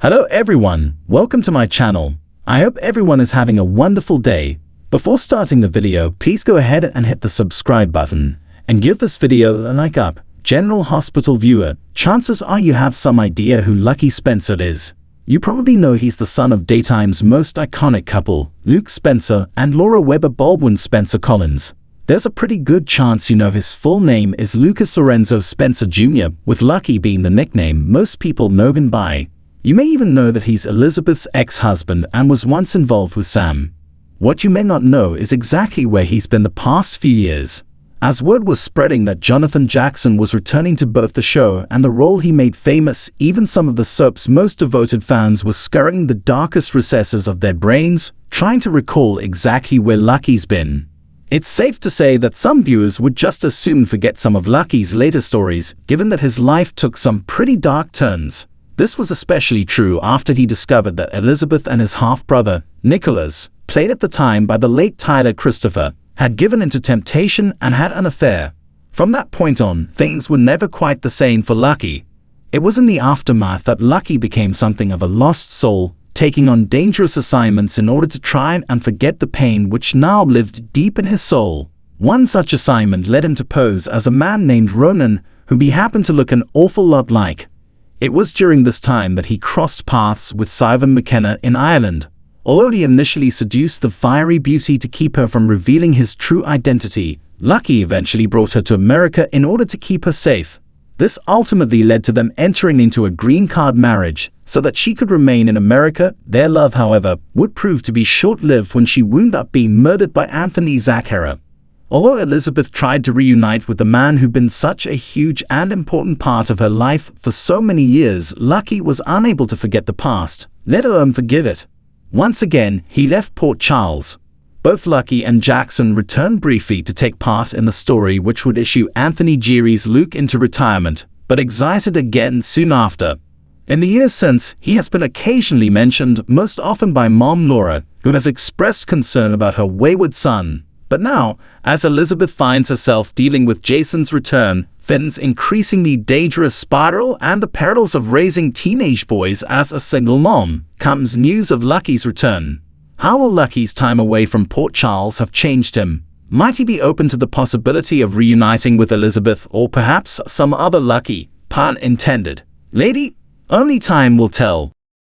Hello everyone, welcome to my channel. I hope everyone is having a wonderful day. Before starting the video, please go ahead and hit the subscribe button and give this video a like up. General Hospital viewer, chances are you have some idea who Lucky Spencer is. You probably know he's the son of daytime's most iconic couple, Luke Spencer and Laura Weber Baldwin Spencer Collins. There's a pretty good chance you know his full name is Lucas Lorenzo Spencer Jr., with Lucky being the nickname most people know him by. You may even know that he's Elizabeth's ex-husband and was once involved with Sam. What you may not know is exactly where he's been the past few years. As word was spreading that Jonathan Jackson was returning to both the show and the role he made famous, even some of the soap's most devoted fans were scurrying the darkest recesses of their brains, trying to recall exactly where Lucky's been. It's safe to say that some viewers would just as soon forget some of Lucky's later stories, given that his life took some pretty dark turns. This was especially true after he discovered that Elizabeth and his half-brother, Nicholas, played at the time by the late Tyler Christopher, had given into temptation and had an affair. From that point on, things were never quite the same for Lucky. It was in the aftermath that Lucky became something of a lost soul, taking on dangerous assignments in order to try and forget the pain which now lived deep in his soul. One such assignment led him to pose as a man named Ronan, whom he happened to look an awful lot like. It was during this time that he crossed paths with Sivan McKenna in Ireland. Although he initially seduced the fiery beauty to keep her from revealing his true identity, Lucky eventually brought her to America in order to keep her safe. This ultimately led to them entering into a green card marriage so that she could remain in America. Their love, however, would prove to be short-lived when she wound up being murdered by Anthony Zachara. Although Elizabeth tried to reunite with the man who'd been such a huge and important part of her life for so many years, Lucky was unable to forget the past, let alone forgive it. Once again, he left Port Charles. Both Lucky and Jackson returned briefly to take part in the story which would issue Anthony Geary's Luke into retirement, but exited again soon after. In the years since, he has been occasionally mentioned, most often by Mom Laura, who has expressed concern about her wayward son. But now, as Elizabeth finds herself dealing with Jason's return, Finn's increasingly dangerous spiral, and the perils of raising teenage boys as a single mom, comes news of Lucky's return. How will Lucky's time away from Port Charles have changed him? Might he be open to the possibility of reuniting with Elizabeth or perhaps some other Lucky, pun intended, lady? Only time will tell.